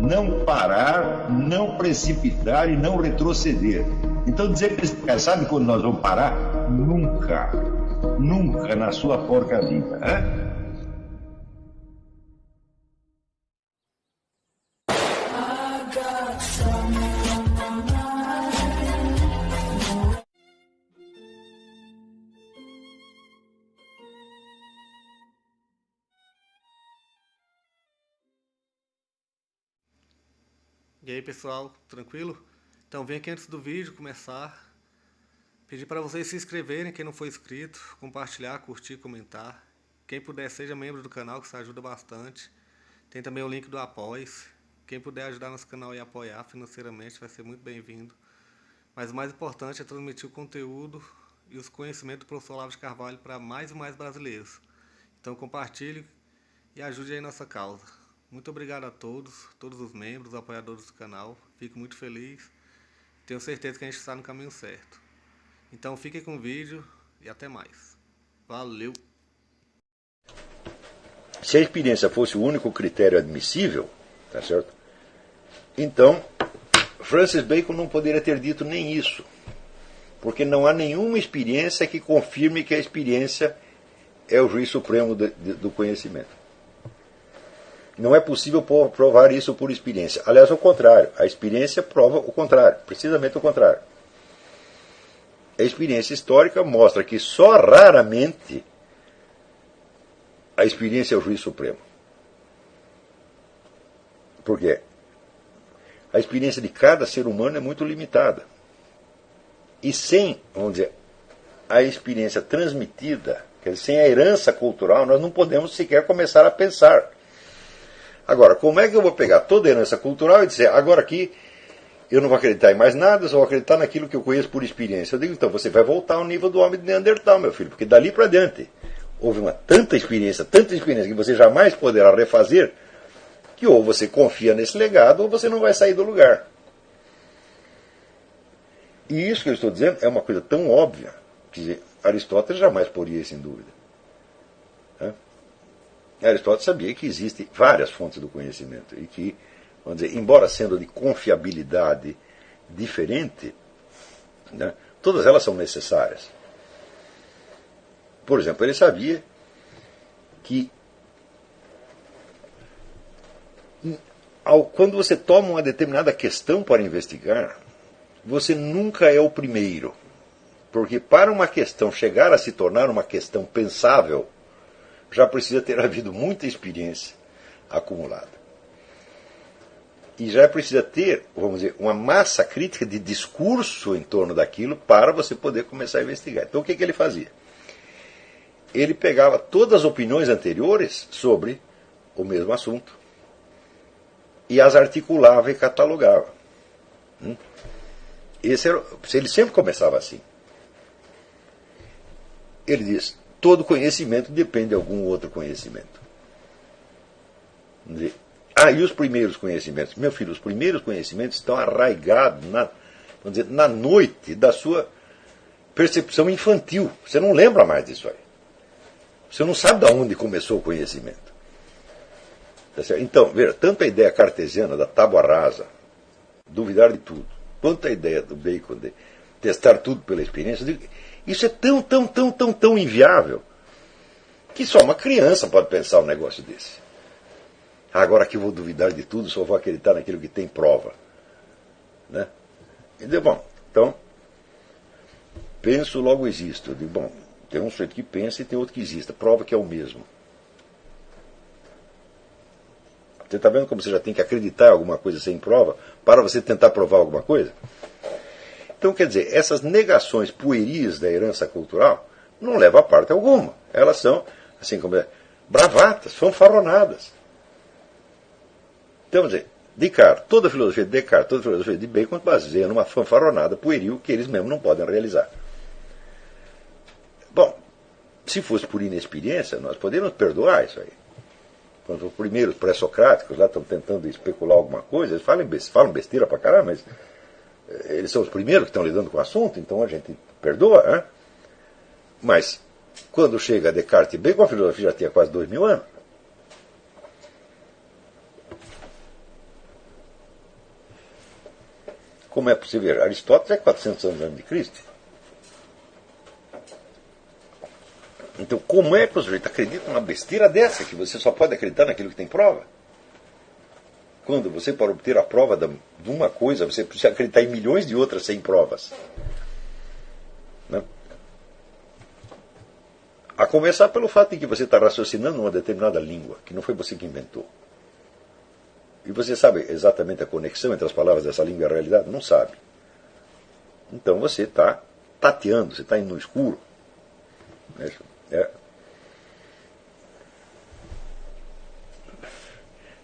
não parar, não precipitar e não retroceder. Então dizer para esse cara, sabe quando nós vamos parar? Nunca. Nunca na sua porca vida. Né? E aí pessoal, tranquilo? Então vem aqui antes do vídeo começar, pedir para vocês se inscreverem, quem não for inscrito, compartilhar, curtir, comentar. Quem puder seja membro do canal, que isso ajuda bastante. Tem também o link do Apoia-se. Quem puder ajudar nosso canal e apoiar financeiramente vai ser muito bem-vindo. Mas o mais importante é transmitir o conteúdo e os conhecimentos do professor Olavo de Carvalho para mais e mais brasileiros. Então compartilhe e ajude aí nossa causa. Muito obrigado a todos os membros, apoiadores do canal. Fico muito feliz. Tenho certeza que a gente está no caminho certo. Então fiquem com o vídeo e até mais. Valeu! Se a experiência fosse o único critério admissível, tá certo? Então, Francis Bacon não poderia ter dito nem isso. Porque não há nenhuma experiência que confirme que a experiência é o juiz supremo do conhecimento. Não é possível provar isso por experiência. Aliás, ao contrário. A experiência prova o contrário. Precisamente o contrário. A experiência histórica mostra que só raramente a experiência é o juiz supremo. Por quê? A experiência de cada ser humano é muito limitada. E sem, vamos dizer, a experiência transmitida, quer dizer, sem a herança cultural, nós não podemos sequer começar a pensar. Agora, como é que eu vou pegar toda a herança cultural e dizer, agora aqui eu não vou acreditar em mais nada, só vou acreditar naquilo que eu conheço por experiência? Eu digo, então, você vai voltar ao nível do homem de Neandertal, meu filho, porque dali para diante houve tanta experiência, que você jamais poderá refazer, que ou você confia nesse legado ou você não vai sair do lugar. E isso que eu estou dizendo é uma coisa tão óbvia, que Aristóteles jamais poria isso em dúvida. Aristóteles sabia que existem várias fontes do conhecimento e que, vamos dizer, embora sendo de confiabilidade diferente, né, todas elas são necessárias. Por exemplo, ele sabia que quando você toma uma determinada questão para investigar, você nunca é o primeiro. Porque para uma questão chegar a se tornar uma questão pensável, já precisa ter havido muita experiência acumulada. E já precisa ter, vamos dizer, uma massa crítica de discurso em torno daquilo para você poder começar a investigar. Então o que ele fazia? Ele pegava todas as opiniões anteriores sobre o mesmo assunto e as articulava e catalogava. Ele sempre começava assim. Ele diz, todo conhecimento depende de algum outro conhecimento. E os primeiros conhecimentos? Meu filho, os primeiros conhecimentos estão arraigados na noite da sua percepção infantil. Você não lembra mais disso aí. Você não sabe de onde começou o conhecimento. Tá certo? Então, veja, tanto a ideia cartesiana da tábua rasa, duvidar de tudo, quanto a ideia do Bacon de testar tudo pela experiência, isso é tão inviável que só uma criança pode pensar um negócio desse. Agora que eu vou duvidar de tudo, só vou acreditar naquilo que tem prova. Né? Bom, então, penso, logo existo. Eu digo, bom, tem um sujeito que pensa e tem outro que existe. Prova que é o mesmo. Você está vendo como você já tem que acreditar em alguma coisa sem prova para você tentar provar alguma coisa? Então, quer dizer, essas negações pueris da herança cultural não levam a parte alguma. Elas são, assim como bravatas, fanfarronadas. Então, quer dizer, Descartes, toda a filosofia de Descartes, toda a filosofia de Bacon baseia numa fanfarronada pueril que eles mesmos não podem realizar. Bom, se fosse por inexperiência, nós poderíamos perdoar isso aí. Quando os primeiros pré-socráticos lá estão tentando especular alguma coisa, eles falam besteira pra caramba, mas eles são os primeiros que estão lidando com o assunto, então a gente perdoa. Hein? Mas, quando chega a Descartes e Bacon, a filosofia já tinha quase 2000 anos. Como é possível? Aristóteles é 400 anos antes de Cristo. Então, como é que o sujeito acredita numa besteira dessa, que você só pode acreditar naquilo que tem prova? Quando você, para obter a prova de uma coisa, você precisa acreditar em milhões de outras sem provas. Né? A começar pelo fato de que você está raciocinando uma determinada língua, que não foi você que inventou. E você sabe exatamente a conexão entre as palavras dessa língua e a realidade? Não sabe. Então você está tateando, você está indo no escuro.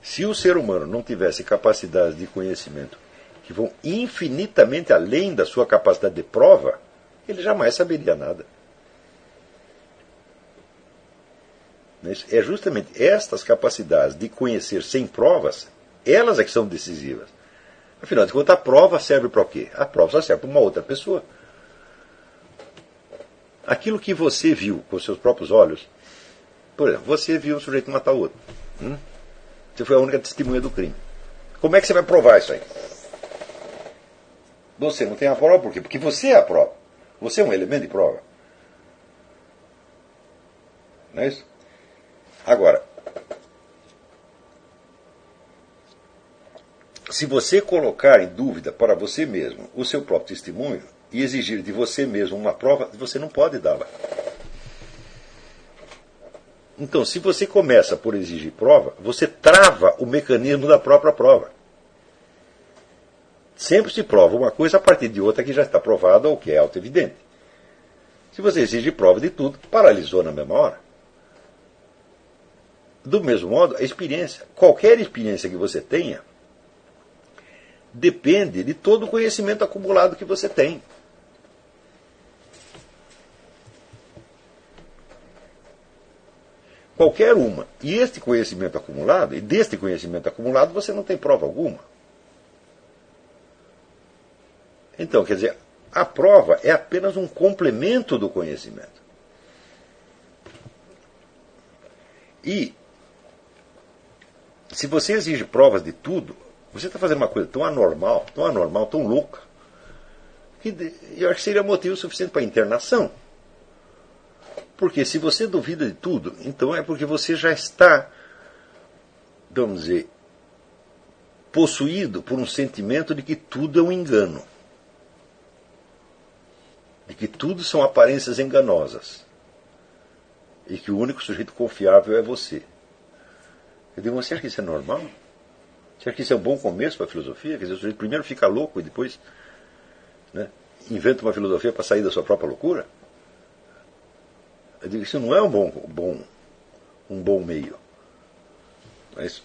Se o ser humano não tivesse capacidades de conhecimento que vão infinitamente além da sua capacidade de prova, ele jamais saberia nada. É justamente estas capacidades de conhecer sem provas, elas é que são decisivas. Afinal de contas, a prova serve para o quê? A prova só serve para uma outra pessoa. Aquilo que você viu com seus próprios olhos, por exemplo, você viu um sujeito matar o outro. Você foi a única testemunha do crime. Como é que você vai provar isso aí? Você não tem a prova por quê? Porque você é a prova. Você é um elemento de prova. Não é isso? Agora, se você colocar em dúvida para você mesmo o seu próprio testemunho e exigir de você mesmo uma prova, você não pode dá-la. Então, se você começa por exigir prova, você trava o mecanismo da própria prova. Sempre se prova uma coisa a partir de outra que já está provada ou que é auto-evidente. Se você exige prova de tudo, paralisou na mesma hora. Do mesmo modo, a experiência. Qualquer experiência que você tenha depende de todo o conhecimento acumulado que você tem. Qualquer uma. E este conhecimento acumulado, e deste conhecimento acumulado, você não tem prova alguma. Então, quer dizer, a prova é apenas um complemento do conhecimento. E, se você exige provas de tudo, você está fazendo uma coisa tão anormal, tão louca, que eu acho que seria motivo suficiente para internação. Porque se você duvida de tudo, então é porque você já está, vamos dizer, possuído por um sentimento de que tudo é um engano. De que tudo são aparências enganosas. E que o único sujeito confiável é você. Eu digo, você acha que isso é normal? Você acha que isso é um bom começo para a filosofia? Quer dizer, o sujeito primeiro fica louco e depois, né, inventa uma filosofia para sair da sua própria loucura? Eu digo, isso não é um bom meio. Mas,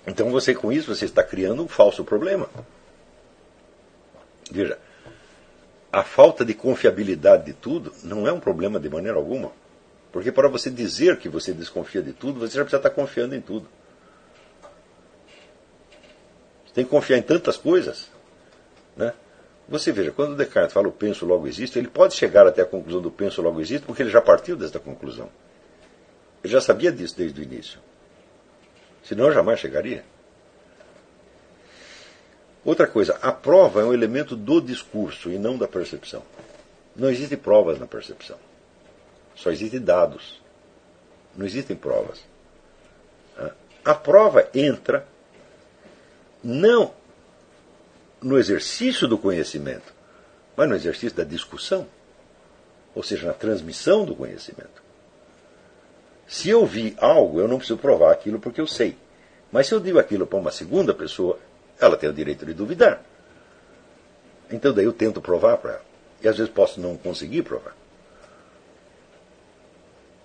então você, com isso, você está criando um falso problema. Veja, a falta de confiabilidade de tudo não é um problema de maneira alguma. Porque para você dizer que você desconfia de tudo, você já precisa estar confiando em tudo. Você tem que confiar em tantas coisas, né? Você veja, quando Descartes fala o penso logo existe, ele pode chegar até a conclusão do penso logo existe, porque ele já partiu desta conclusão. Ele já sabia disso desde o início. Senão jamais chegaria. Outra coisa, a prova é um elemento do discurso e não da percepção. Não existem provas na percepção. Só existem dados. Não existem provas. A prova entra não no exercício do conhecimento, mas no exercício da discussão, ou seja, na transmissão do conhecimento. Se eu vi algo, eu não preciso provar aquilo porque eu sei. Mas se eu digo aquilo para uma segunda pessoa, ela tem o direito de duvidar. Então daí eu tento provar para ela. E às vezes posso não conseguir provar.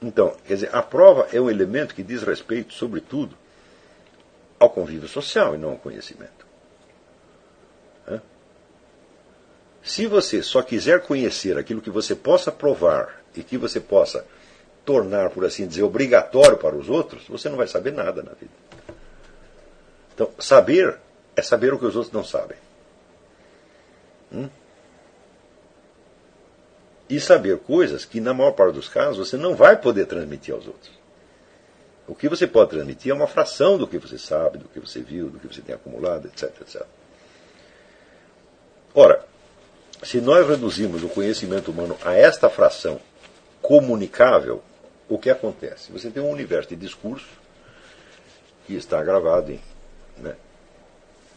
Então, quer dizer, a prova é um elemento que diz respeito, sobretudo, ao convívio social e não ao conhecimento. Se você só quiser conhecer aquilo que você possa provar e que você possa tornar, por assim dizer, obrigatório para os outros, você não vai saber nada na vida. Então, saber é saber o que os outros não sabem. E saber coisas que, na maior parte dos casos, você não vai poder transmitir aos outros. O que você pode transmitir é uma fração do que você sabe, do que você viu, do que você tem acumulado, etc, etc. Ora, se nós reduzimos o conhecimento humano a esta fração comunicável, o que acontece? Você tem um universo de discurso que está gravado em, né,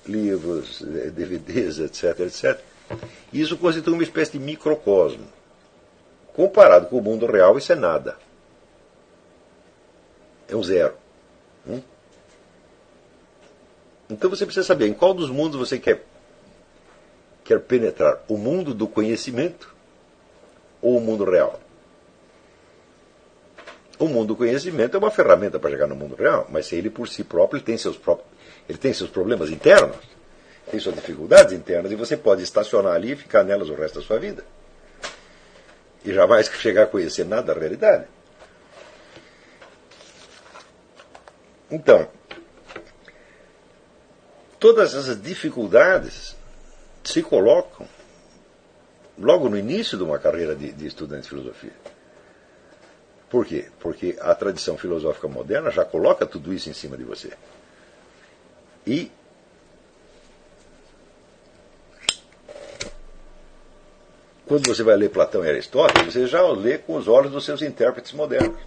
livros, DVDs, etc, etc. E isso constitui uma espécie de microcosmo. Comparado com o mundo real, isso é nada. É um zero. Então você precisa saber em qual dos mundos você quer penetrar. O mundo do conhecimento ou o mundo real? O mundo do conhecimento é uma ferramenta para chegar no mundo real, mas ele por si próprio ele tem seus problemas internos, tem suas dificuldades internas, e você pode estacionar ali e ficar nelas o resto da sua vida. E jamais chegar a conhecer nada da realidade. Então, todas essas dificuldades se colocam logo no início de uma carreira de estudante de filosofia. Por quê? Porque a tradição filosófica moderna já coloca tudo isso em cima de você. E quando você vai ler Platão e Aristóteles, você já lê com os olhos dos seus intérpretes modernos,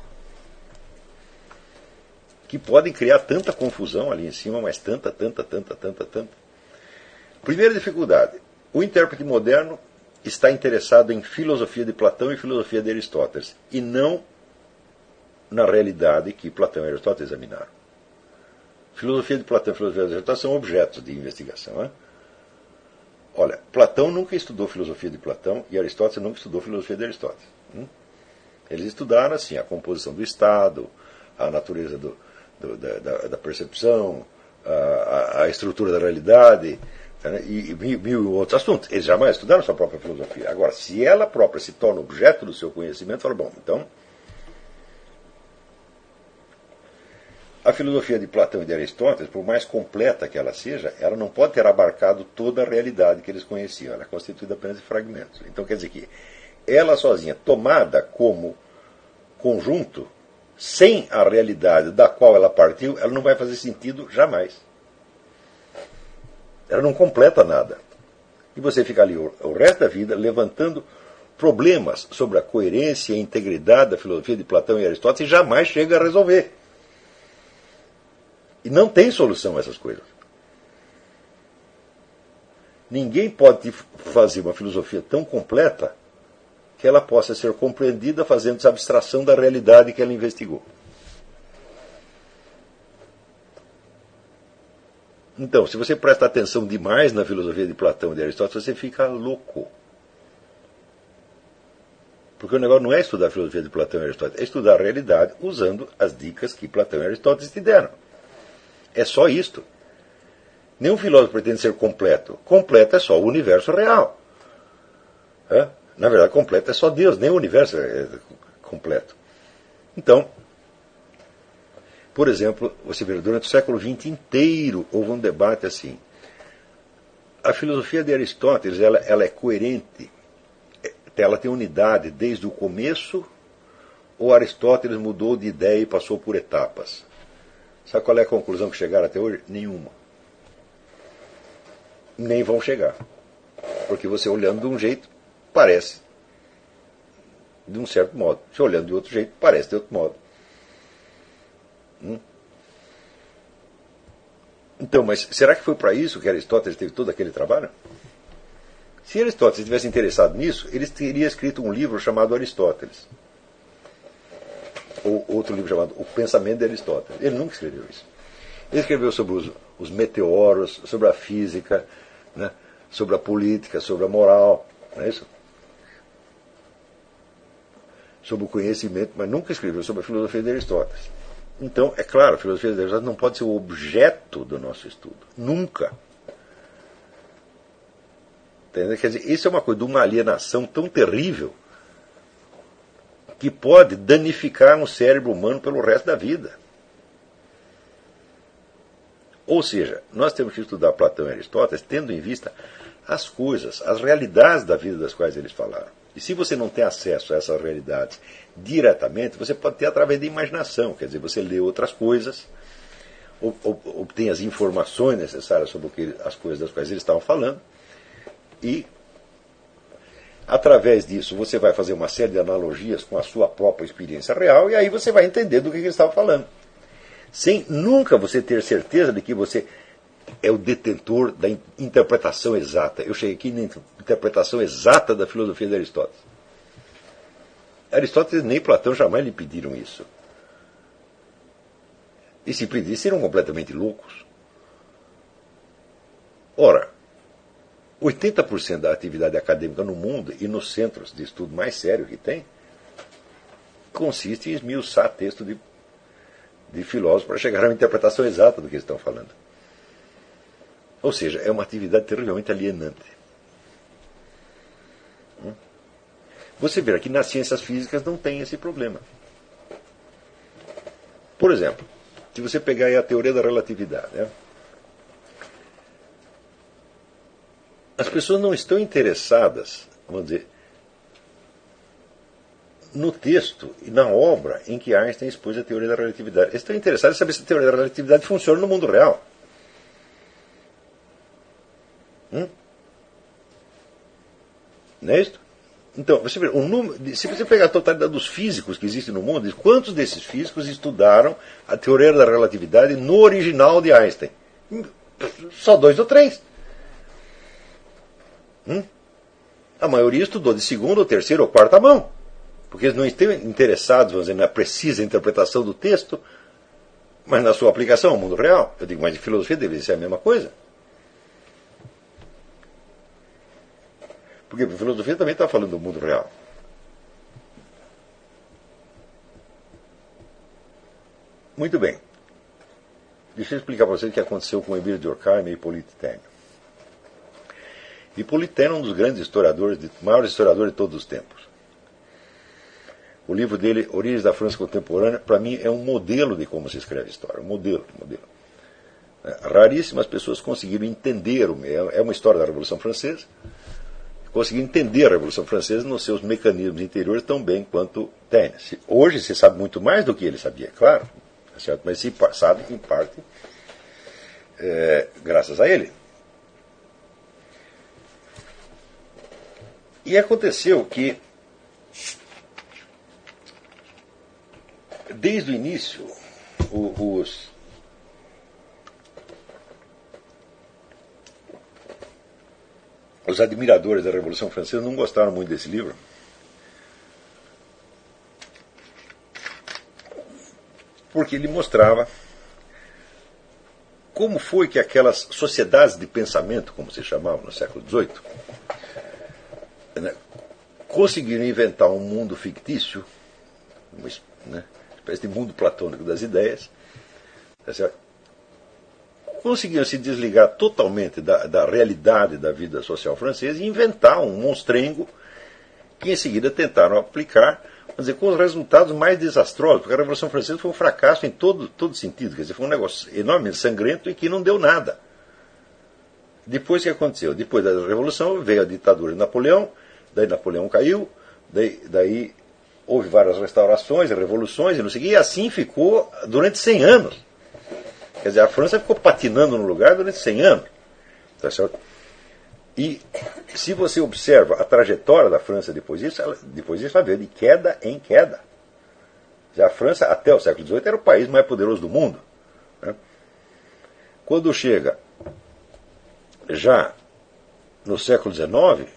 que podem criar tanta confusão ali em cima, mas tanta. Primeira dificuldade: o intérprete moderno está interessado em filosofia de Platão e filosofia de Aristóteles, e não na realidade que Platão e Aristóteles examinaram. Filosofia de Platão e filosofia de Aristóteles são objetos de investigação. Né? Olha, Platão nunca estudou filosofia de Platão e Aristóteles nunca estudou filosofia de Aristóteles. Eles estudaram assim a composição do Estado, a natureza da percepção, a estrutura da realidade, né, e mil outros assuntos. Eles jamais estudaram sua própria filosofia. Agora, se ela própria se torna objeto do seu conhecimento, fala, bom, então a filosofia de Platão e de Aristóteles, por mais completa que ela seja, ela não pode ter abarcado toda a realidade que eles conheciam. Ela é constituída apenas de fragmentos. Então quer dizer que ela sozinha, tomada como conjunto, sem a realidade da qual ela partiu, ela não vai fazer sentido jamais. Ela não completa nada. E você fica ali o resto da vida levantando problemas sobre a coerência e a integridade da filosofia de Platão e Aristóteles e jamais chega a resolver. E não tem solução a essas coisas. Ninguém pode fazer uma filosofia tão completa que ela possa ser compreendida fazendo abstração da realidade que ela investigou. Então, se você presta atenção demais na filosofia de Platão e de Aristóteles, você fica louco. Porque o negócio não é estudar a filosofia de Platão e Aristóteles, é estudar a realidade usando as dicas que Platão e Aristóteles te deram. É só isto. Nenhum filósofo pretende ser completo. Completo é só o universo real. Na verdade, completo é só Deus, nem o universo é completo. Então, por exemplo, você vê, durante o século XX inteiro houve um debate assim. A filosofia de Aristóteles ela é coerente, ela tem unidade desde o começo, ou Aristóteles mudou de ideia e passou por etapas? Sabe qual é a conclusão que chegaram até hoje? Nenhuma. Nem vão chegar. Porque você olhando de um jeito, parece de um certo modo. Se olhando de outro jeito, parece de outro modo. Então, mas será que foi para isso que Aristóteles teve todo aquele trabalho? Se Aristóteles tivesse interessado nisso, ele teria escrito um livro chamado Aristóteles. Ou outro livro chamado O Pensamento de Aristóteles. Ele nunca escreveu isso. Ele escreveu sobre os meteoros, sobre a física, né, sobre a política, sobre a moral, não é isso? Sobre o conhecimento, mas nunca escreveu sobre a filosofia de Aristóteles. Então, é claro, a filosofia de Aristóteles não pode ser o objeto do nosso estudo. Nunca. Entendeu? Quer dizer, isso é uma coisa de uma alienação tão terrível que pode danificar um cérebro humano pelo resto da vida. Ou seja, nós temos que estudar Platão e Aristóteles tendo em vista as coisas, as realidades da vida das quais eles falaram. E se você não tem acesso a essas realidades diretamente, você pode ter através da imaginação, quer dizer, você lê outras coisas, obtém as informações necessárias sobre as coisas das quais eles estavam falando, e através disso você vai fazer uma série de analogias com a sua própria experiência real, e aí você vai entender do que eles estavam falando. Sem nunca você ter certeza de que você é o detentor da interpretação exata. Eu cheguei aqui na interpretação exata da filosofia de Aristóteles. Aristóteles nem Platão jamais lhe pediram isso. E se pedissem, seriam completamente loucos. Ora, 80% da atividade acadêmica no mundo e nos centros de estudo mais sério que tem, consiste em esmiuçar texto de filósofos para chegar a uma interpretação exata do que eles estão falando. Ou seja, é uma atividade terrivelmente alienante. Você vê que nas ciências físicas não tem esse problema. Por exemplo, se você pegar aí a teoria da relatividade, né? As pessoas não estão interessadas, vamos dizer, no texto e na obra em que Einstein expôs a teoria da relatividade. Eles estão interessados em saber se a teoria da relatividade funciona no mundo real. Não é isso? Então, você vê, se você pegar a totalidade dos físicos que existem no mundo, quantos desses físicos estudaram a teoria da relatividade no original de Einstein? Só 2 ou 3. A maioria estudou de segunda, ou terceira ou quarta mão. Porque eles não estão interessados, vamos dizer, na precisa interpretação do texto, mas na sua aplicação ao mundo real. Eu digo, mas em filosofia deveria ser a mesma coisa. Porque a filosofia também está falando do mundo real. Muito bem. Deixa eu explicar para vocês o que aconteceu com Emile Durkheim e Hippolyte Taine. Hippolyte Taine é um dos grandes historiadores, maiores historiadores de todos os tempos. O livro dele, Origens da França Contemporânea, para mim é um modelo de como se escreve história. Um modelo. Raríssimas pessoas conseguiram entender, é uma história da Revolução Francesa, conseguiram entender a Revolução Francesa nos seus mecanismos interiores tão bem quanto Taine. Hoje se sabe muito mais do que ele sabia, claro, certo? Mas se sabe, em parte, graças a ele. E aconteceu que, desde o início, os admiradores da Revolução Francesa não gostaram muito desse livro. Porque ele mostrava como foi que aquelas sociedades de pensamento, como se chamavam no século XVIII, conseguiram inventar um mundo fictício, uma espécie de mundo platônico das ideias, tá certo? Conseguiram se desligar totalmente da realidade da vida social francesa e inventar um monstrengo que em seguida tentaram aplicar, vamos dizer, com os resultados mais desastrosos, porque a Revolução Francesa foi um fracasso em todo sentido, quer dizer, foi um negócio enormemente sangrento e que não deu nada. Depois o que aconteceu? Depois da Revolução veio a ditadura de Napoleão, daí Napoleão caiu, daí houve várias restaurações, revoluções e não sei o que, e assim ficou durante 100 anos. Quer dizer, a França ficou patinando no lugar durante 100 anos. Tá certo? E se você observa a trajetória da França depois disso, ela veio de queda em queda. A França, até o século XVIII, era o país mais poderoso do mundo. Né? Quando chega já no século XIX,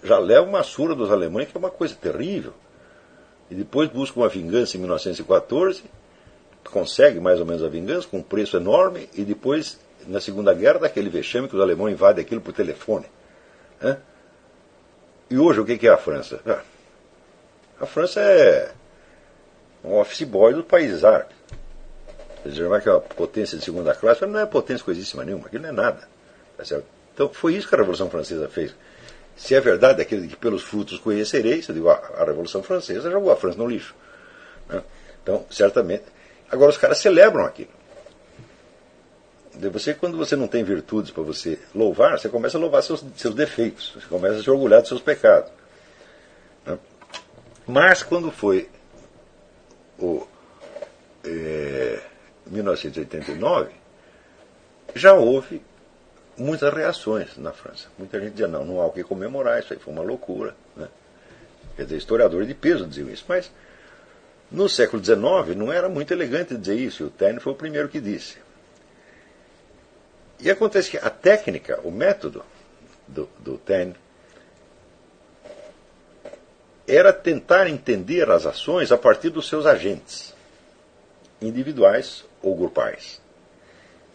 já leva uma surra dos alemães, que é uma coisa terrível. E depois busca uma vingança em 1914, consegue mais ou menos a vingança, com um preço enorme, e depois, na Segunda Guerra, daquele vexame que os alemães invadem aquilo por telefone. E hoje, o que é a França? A França é um office boy do país árabe. Quer dizer, que é uma potência de segunda classe, mas não é potência coisíssima nenhuma, aquilo não é nada. Tá certo? Então, foi isso que a Revolução Francesa fez. Se é verdade aquilo de que pelos frutos conhecereis, eu digo, a Revolução Francesa jogou a França no lixo. Então, certamente. Agora, os caras celebram aquilo. Quando você não tem virtudes para você louvar, você começa a louvar seus defeitos. Você começa a se orgulhar dos seus pecados. Mas quando foi 1989, já houve muitas reações na França. Muita gente dizia, não há o que comemorar, isso aí foi uma loucura. Né? Quer dizer, historiadores de peso diziam isso. Mas no século XIX não era muito elegante dizer isso, e o Taine foi o primeiro que disse. E acontece que a técnica, o método do Taine era tentar entender as ações a partir dos seus agentes, individuais ou grupais.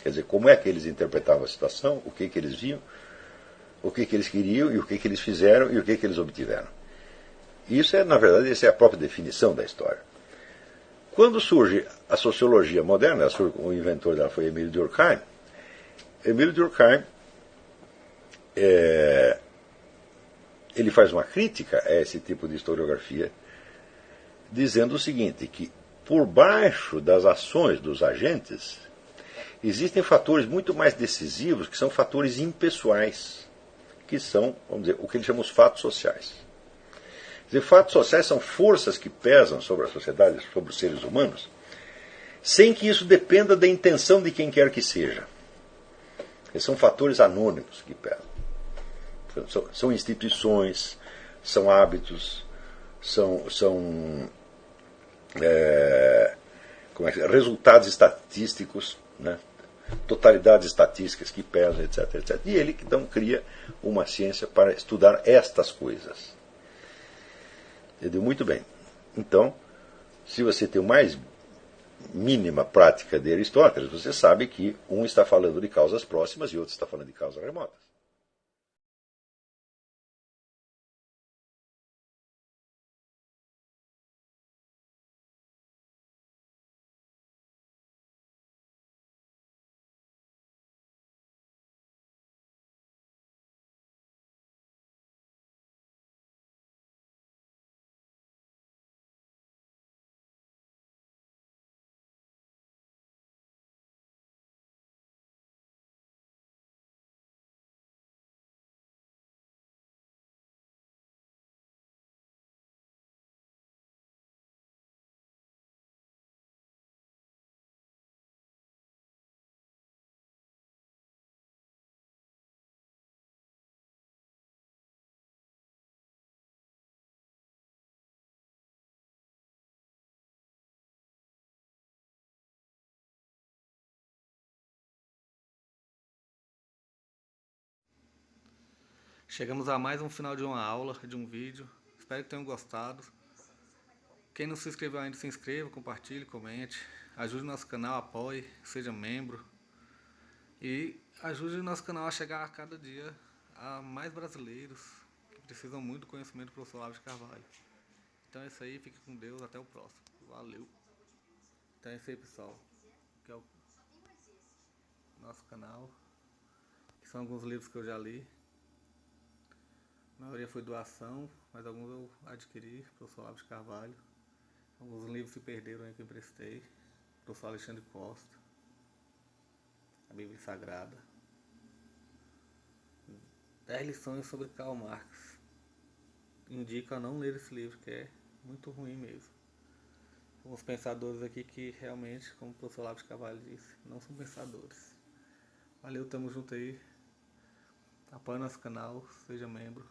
Quer dizer, como é que eles interpretavam a situação, o que eles viam, o que eles queriam, e o que eles fizeram, e o que eles obtiveram. Isso é, na verdade, essa é a própria definição da história. Quando surge a sociologia moderna, o inventor dela foi Émile Durkheim. Émile Durkheim ele faz uma crítica a esse tipo de historiografia, dizendo o seguinte, que por baixo das ações dos agentes existem fatores muito mais decisivos, que são fatores impessoais, que são, vamos dizer, o que ele chama os fatos sociais. Quer dizer, fatos sociais são forças que pesam sobre a sociedade, sobre os seres humanos, sem que isso dependa da intenção de quem quer que seja. Eles são fatores anônimos que pesam. São instituições, são hábitos, são resultados estatísticos, né? Totalidades estatísticas que pesam, etc, etc. E ele então cria uma ciência para estudar estas coisas. Entendeu? Muito bem. Então, se você tem o mais mínima prática de Aristóteles, você sabe que um está falando de causas próximas e outro está falando de causas remotas. Chegamos a mais um final de uma aula, de um vídeo. Espero que tenham gostado. Quem não se inscreveu ainda, se inscreva, compartilhe, comente. Ajude o nosso canal, apoie, seja membro. E ajude o nosso canal a chegar a cada dia a mais brasileiros que precisam muito do conhecimento do professor Olavo de Carvalho. Então é isso aí, fique com Deus, até o próximo. Valeu! Então é isso aí, pessoal. Que é o nosso canal. Que são alguns livros que eu já li. A maioria foi doação, mas alguns eu adquiri, professor Olavo de Carvalho. Alguns livros se perderam aí que eu emprestei, professor Alexandre Costa, a Bíblia Sagrada. 10 lições sobre Karl Marx. Indico a não ler esse livro, que é muito ruim mesmo. Alguns pensadores aqui que realmente, como o professor Olavo de Carvalho disse, não são pensadores. Valeu, tamo junto aí. Apoie nosso canal, seja membro.